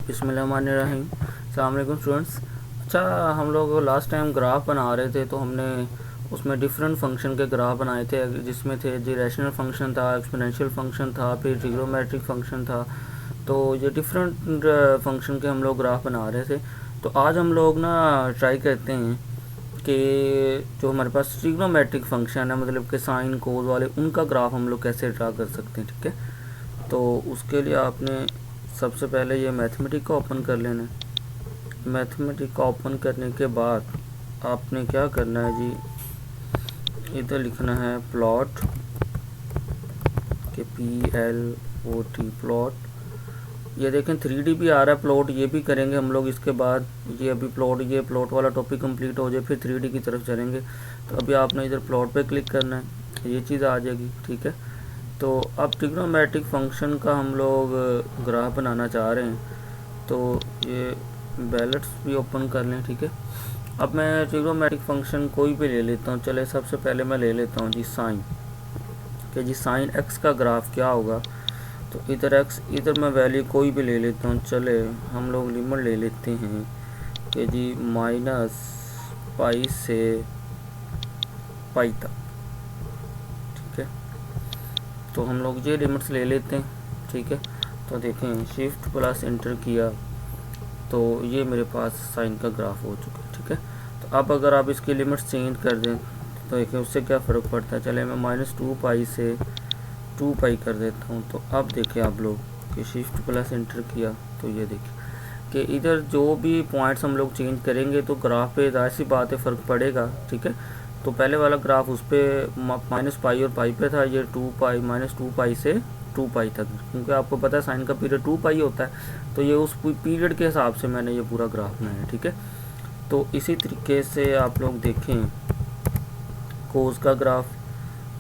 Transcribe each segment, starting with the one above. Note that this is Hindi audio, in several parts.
बिस्मिल्लाहिर्रहमानिर्रहीम। अस्सलाम वालेकुम स्टूडेंट्स। अच्छा, हम लोग लास्ट टाइम ग्राफ बना रहे थे तो हमने उसमें डिफरेंट फंक्शन के ग्राफ बनाए थे, जिसमें थे जी रैशनल फंक्शन था, एक्सपोनेंशियल फंक्शन था, फिर ट्रिग्नोमेट्रिक फंक्शन था। तो ये डिफरेंट फंक्शन के हम लोग ग्राफ बना रहे थे। तो आज हम लोग ना ट्राई करते हैं कि जो हमारे पास ट्रिग्नोमेट्रिक फंक्शन है, मतलब कि साइन कोस वाले, उनका ग्राफ हम लोग कैसे ड्रा कर सकते हैं। ठीक है, तो उसके लिए आपने सबसे पहले ये मैथमेटिक का ओपन कर लेना है। मैथमेटिक का ओपन करने के बाद आपने क्या करना है जी, इधर लिखना है प्लॉट के PLOT प्लॉट। ये देखें 3D भी आ रहा है प्लॉट, ये भी करेंगे हम लोग इसके बाद। ये अभी ये प्लॉट वाला टॉपिक कंप्लीट हो जाए फिर 3D की तरफ चलेंगे। तो अभी आपने इधर प्लॉट पे क्लिक करना है, ये चीज़ आ जाएगी। ठीक है, तो अब ट्रिग्नोमेट्रिक फंक्शन का हम लोग ग्राफ बनाना चाह रहे हैं, तो ये बैलेट्स भी ओपन कर लें। ठीक है, अब मैं ट्रिग्नोमेट्रिक फंक्शन कोई भी ले लेता हूँ। चले सबसे पहले मैं ले लेता हूँ जी साइन, कि जी साइन x का ग्राफ क्या होगा। तो इधर x, इधर मैं वैल्यू कोई भी ले लेता हूँ। चले हम लोग लिमिट ले लेते हैं कि जी -π से π तक। ठीक है, तो हम लोग ये लिमिट्स ले लेते हैं। ठीक है, तो देखें शिफ्ट प्लस एंटर किया तो ये मेरे पास साइन का ग्राफ हो चुका है। ठीक है, तो अब अगर आप इसकी लिमिट्स चेंज कर दें तो देखें उससे क्या फ़र्क पड़ता है। चले मैं -2π से 2π कर देता हूँ। तो अब देखें आप लोग कि शिफ्ट प्लस एंटर किया तो ये देखें कि इधर जो भी पॉइंट्स हम लोग चेंज करेंगे तो ग्राफ पे ज़ाहिर सी बात है फ़र्क पड़ेगा। ठीक है, तो पहले वाला ग्राफ उस पर -π और π पे था, ये 2π -2π से 2π तक, क्योंकि आपको पता है साइन का पीरियड 2π होता है। तो ये उस पीरियड के हिसाब से मैंने ये पूरा ग्राफ बनाया है। ठीक है, तो इसी तरीके से आप लोग देखें कोस का ग्राफ।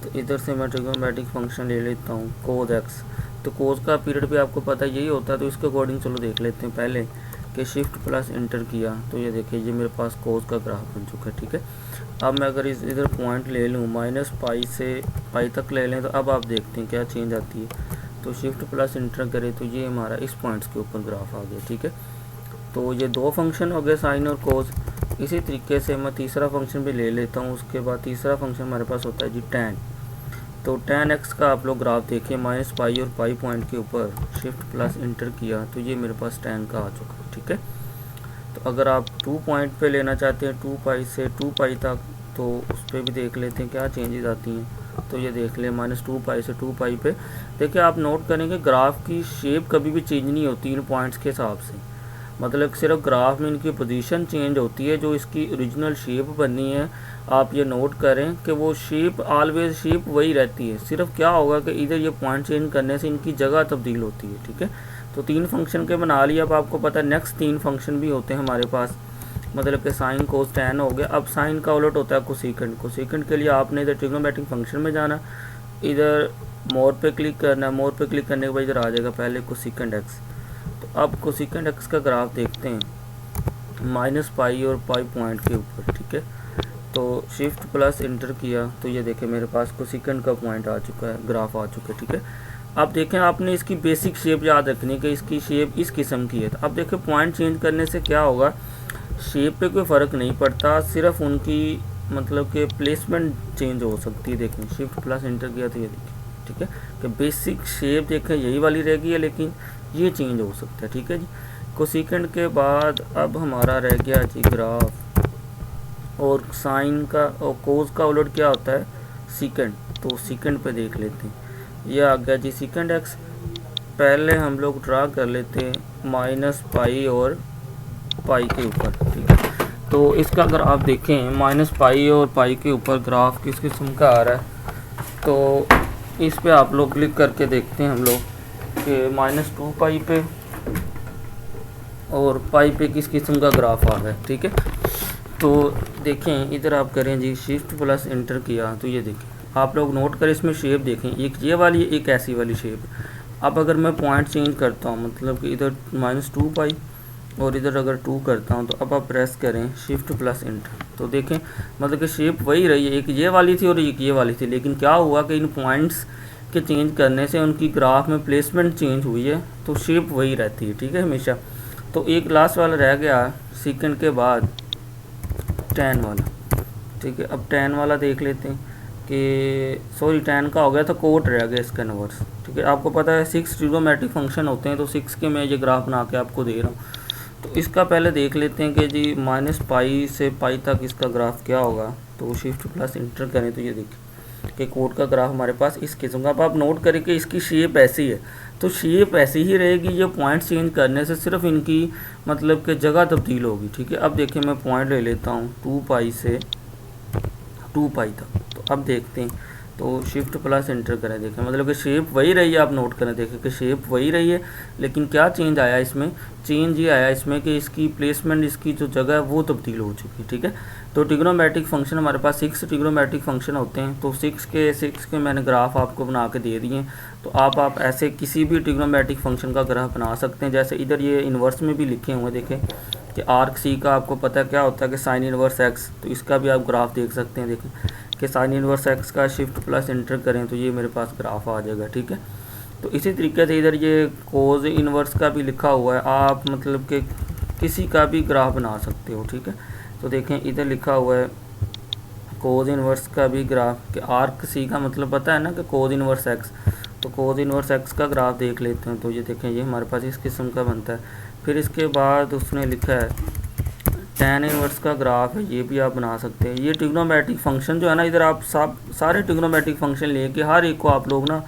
तो इधर से मैं ट्रिग्नोमेट्रिक फंक्शन ले लेता हूँ कोस x। तो कोस का पीरियड भी आपको पता है यही होता है, तो इसके अकॉर्डिंग चलो देख लेते हैं पहले कि शिफ्ट प्लस एंटर किया तो ये देखिए ये मेरे पास कोस का ग्राफ बन चुका है। ठीक है, अब मैं अगर इधर पॉइंट ले लूँ -π से π तक ले लें तो अब आप देखते हैं क्या चेंज आती है। तो शिफ्ट प्लस एंटर करें तो ये हमारा इस पॉइंट्स के ऊपर ग्राफ आ गया। ठीक है, तो ये दो फंक्शन हो गए साइन और कोस। इसी तरीके से मैं तीसरा फंक्शन भी ले लेता हूँ। उसके बाद तीसरा फंक्शन हमारे पास होता है जी tan। तो tan x का आप लोग ग्राफ देखिए -π और π पॉइंट के ऊपर शिफ्ट प्लस एंटर किया तो ये मेरे पास tan का आ चुका है। ठीक है, तो अगर आप 2 पॉइंट पे लेना चाहते हैं 2π से 2π तक, तो उस पर भी देख लेते हैं क्या चेंजेस आती हैं। तो ये देख लें -2π से 2π पे देखिए आप नोट करेंगे ग्राफ की शेप कभी भी चेंज नहीं होती इन पॉइंट्स के हिसाब से, मतलब सिर्फ ग्राफ में इनकी पोजीशन चेंज होती है, जो इसकी ओरिजिनल शेप बननी है आप ये नोट करें कि वो शेप ऑलवेज शेप वही रहती है। सिर्फ क्या होगा कि इधर ये पॉइंट चेंज करने से इनकी जगह तब्दील होती है। ठीक है, तो 3 फंक्शन के बना लिया। अब आपको पता है नेक्स्ट 3 फंक्शन भी होते हैं हमारे पास, मतलब कि साइन कोस tan हो गया। अब साइन का उलट होता है कोसेकेंड। कोसेकेंड के लिए आपने इधर ट्रिग्नोमेट्रिक फंक्शन में जाना, इधर मोर पे क्लिक करना। मोर पे क्लिक करने के बाद इधर आ जाएगा पहले कोसेकेंड x। तो अब कोसेकेंड x का ग्राफ देखते हैं -π और π पॉइंट के ऊपर। ठीक है, तो शिफ्ट प्लस एंटर किया तो ये देखें मेरे पास कोसेकेंड का पॉइंट आ चुका है, ग्राफ आ चुका है। ठीक है, अब देखें आपने इसकी बेसिक शेप याद रखनी है कि इसकी शेप इस किस्म की है। तो अब देखें पॉइंट चेंज करने से क्या होगा, शेप पे कोई फ़र्क नहीं पड़ता, सिर्फ उनकी मतलब कि प्लेसमेंट चेंज हो सकती है। देखें शिफ्ट प्लस एंटर किया तो ये देखें, ठीक है, कि बेसिक शेप देखें यही वाली रहेगी है, लेकिन ये चेंज हो सकता है। ठीक है जी, कोसेकेंड के बाद अब हमारा रह गया जी ग्राफ, और साइन का और कोस का उलट क्या होता है सीकेंड। तो सीकेंड पे देख लेते हैं, ये आ गया जी सीकेंड x। पहले हम लोग ड्रा कर लेते हैं -π और π के ऊपर। ठीक है, तो इसका अगर आप देखें -π और π के ऊपर ग्राफ किस किस्म का आ रहा है, तो इस पे आप लोग क्लिक करके देखते हैं हम लोग कि -2π पे और π पे किस किस्म का ग्राफ आ रहा है। ठीक है, तो देखें इधर आप करें जी शिफ्ट प्लस एंटर किया तो ये देखें आप लोग नोट करें, इसमें शेप देखें, एक ये वाली एक ऐसी वाली शेप। अब अगर मैं पॉइंट चेंज करता हूँ, मतलब कि इधर -2π और इधर अगर 2 करता हूँ, तो अब आप प्रेस करें शिफ्ट प्लस एंटर तो देखें मतलब कि शेप वही रही है, एक ये वाली थी और एक ये वाली थी, लेकिन क्या हुआ कि इन पॉइंट्स के चेंज करने से उनकी ग्राफ में प्लेसमेंट चेंज हुई है, तो शेप वही रहती है। ठीक है, हमेशा तो एक लास्ट वाला रह गया सेकंड के बाद tan वाला, ठीक है। अब tan वाला देख लेते हैं कि सॉरी tan का हो गया तो कोट रह गया इसका इनवर्स, ठीक है। आपको पता है 6 ट्रिग्नोमेट्रिक फंक्शन होते हैं, तो 6 के मैं ये ग्राफ बना के आपको दे रहा हूँ। तो इसका पहले देख लेते हैं कि जी -π से π तक इसका ग्राफ क्या होगा। तो शिफ्ट प्लस इंटर करें तो ये देखिए कि कोड का ग्राफ हमारे पास इस किस्म का। अब आप नोट करें कि इसकी शेप ऐसी है, तो शेप ऐसी ही रहेगी। ये पॉइंट चेंज करने से सिर्फ इनकी मतलब कि जगह तब्दील होगी, ठीक है। अब देखिए मैं पॉइंट ले लेता हूँ 2π से 2π तक। तो अब देखते हैं, तो शिफ्ट प्लस इंटर करें, देखें मतलब कि शेप वही रही है। आप नोट करें, देखें कि शेप वही रही है, लेकिन क्या चेंज आया इसमें, चेंज ये आया इसमें कि इसकी प्लेसमेंट, इसकी जो जगह है वो तब्दील हो चुकी है, ठीक है। तो ट्रिग्नोमेट्रिक फंक्शन हमारे पास 6 ट्रिग्नोमेट्रिक फंक्शन होते हैं। तो 6 के मैंने ग्राफ आपको बना के दे दिए। तो आप ऐसे किसी भी ट्रिग्नोमेट्रिक फंक्शन का ग्राफ बना सकते हैं। जैसे इधर ये इन्वर्स में भी लिखे हुए देखें कि आर्क सी का आपको पता है क्या होता है कि साइन इनवर्स एक्स, तो इसका भी आप ग्राफ देख सकते हैं। देखें कि साइन इनवर्स एक्स का शिफ्ट प्लस इंटर करें तो ये मेरे पास ग्राफ आ जाएगा, ठीक है। तो इसी तरीके से इधर ये कोज इनवर्स का भी लिखा हुआ है, आप मतलब कि किसी का भी ग्राफ बना सकते हो, ठीक है। तो देखें इधर लिखा हुआ है कोज इनवर्स का भी ग्राफ, कि आर्क सी का मतलब पता है ना कि कोज इनवर्स एक्स, तो कोज इनवर्स एक्स का ग्राफ देख लेते हैं। तो ये देखें ये हमारे पास इस किस्म का बनता है। फिर इसके बाद उसने लिखा है tan इनवर्स का ग्राफ है, ये भी आप बना सकते हैं। ये ट्रिग्नोमेट्रिक फंक्शन जो है ना, इधर आप सारे ट्रिग्नोमेट्रिक फंक्शन लेके हर एक को आप लोग ना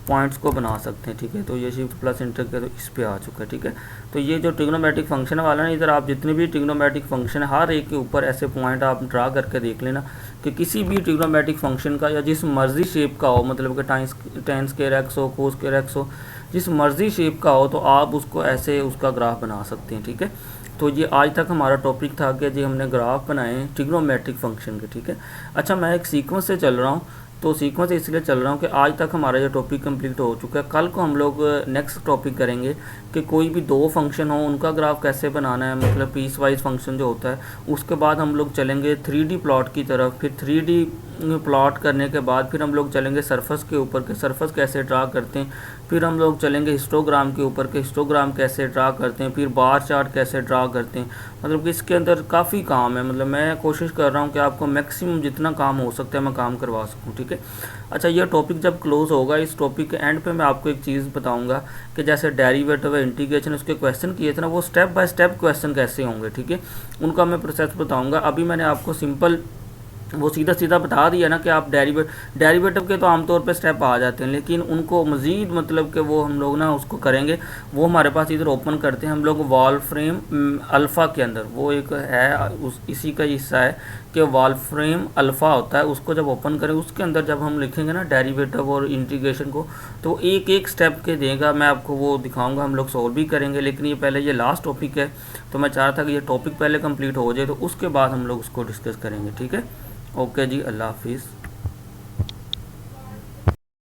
पॉइंट्स को बना सकते हैं, ठीक है। तो ये शिफ्ट प्लस इंटर कर तो इस पे आ चुका है, ठीक है। तो ये जो ट्रिग्नोमेट्रिक फंक्शन वाला ना, इधर आप जितने भी ट्रिग्नोमेट्रिक फंक्शन है हर एक के ऊपर ऐसे पॉइंट आप ड्रा करके देख लेना कि किसी भी ट्रिग्नोमेट्रिक फंक्शन का या जिस मर्जी शेप का हो, मतलब कि tan स्क्वायर एक्स हो, कोस स्क्वायर एक्स हो, जिस मर्जी शेप का हो, तो आप उसको ऐसे उसका ग्राफ बना सकते हैं, ठीक है। तो ये आज तक हमारा टॉपिक था कि जी हमने ग्राफ बनाए ट्रिग्नोमेट्रिक फंक्शन के, ठीक है। अच्छा मैं एक सीक्वेंस से चल रहा हूँ, तो सीक्वेंस इसलिए चल रहा हूँ कि आज तक हमारा ये टॉपिक कंप्लीट हो चुका है। कल को हम लोग नेक्स्ट टॉपिक करेंगे कि कोई भी 2 फंक्शन हो उनका ग्राफ कैसे बनाना है, मतलब पीस वाइज फंक्शन जो होता है। उसके बाद हम लोग चलेंगे 3D प्लॉट की तरफ। फिर 3D प्लॉट करने के बाद फिर हम लोग चलेंगे सरफेस के ऊपर के सरफेस कैसे ड्रा करते हैं। फिर हम लोग चलेंगे हिस्टोग्राम के ऊपर के हिस्टोग्राम कैसे ड्रा करते हैं। फिर बार चार्ट कैसे ड्रा करते हैं। मतलब कि इसके अंदर काफ़ी काम है। मतलब मैं कोशिश कर रहा हूँ कि आपको मैक्सिमम जितना काम हो सकता है मैं काम करवा सकूँ, ठीक है। अच्छा ये टॉपिक जब क्लोज़ होगा, इस टॉपिक के एंड पे मैं आपको एक चीज़ बताऊंगा कि जैसे डेरिवेटिव इंटीग्रेशन उसके क्वेश्चन किए थे ना, वो स्टेप बाय स्टेप क्वेश्चन कैसे होंगे, ठीक है। उनका मैं प्रोसेस बताऊंगा। अभी मैंने आपको सिंपल वो सीधा सीधा बता दिया ना कि आप डेरिवेटिव के तो आमतौर पे स्टेप आ जाते हैं, लेकिन उनको मज़ीद मतलब कि वो हम लोग ना उसको करेंगे। वो हमारे पास इधर ओपन करते हैं हम लोग वॉल्फ्रेम अल्फ़ा के अंदर, वो एक है इसी का हिस्सा है कि वॉल्फ्रेम अल्फ़ा होता है। उसको जब ओपन करें उसके अंदर जब हम लिखेंगे ना डेरिवेटिव और इंटीग्रेशन को, तो एक एक स्टेप के देगा। मैं आपको वो दिखाऊंगा, हम लोग सॉल्व भी करेंगे। लेकिन ये पहले ये लास्ट टॉपिक है, तो मैं चाह रहा था कि ये टॉपिक पहले कंप्लीट हो जाए, तो उसके बाद हम लोग उसको डिस्कस करेंगे, ठीक है। ओके जी, अल्लाह हाफिज़।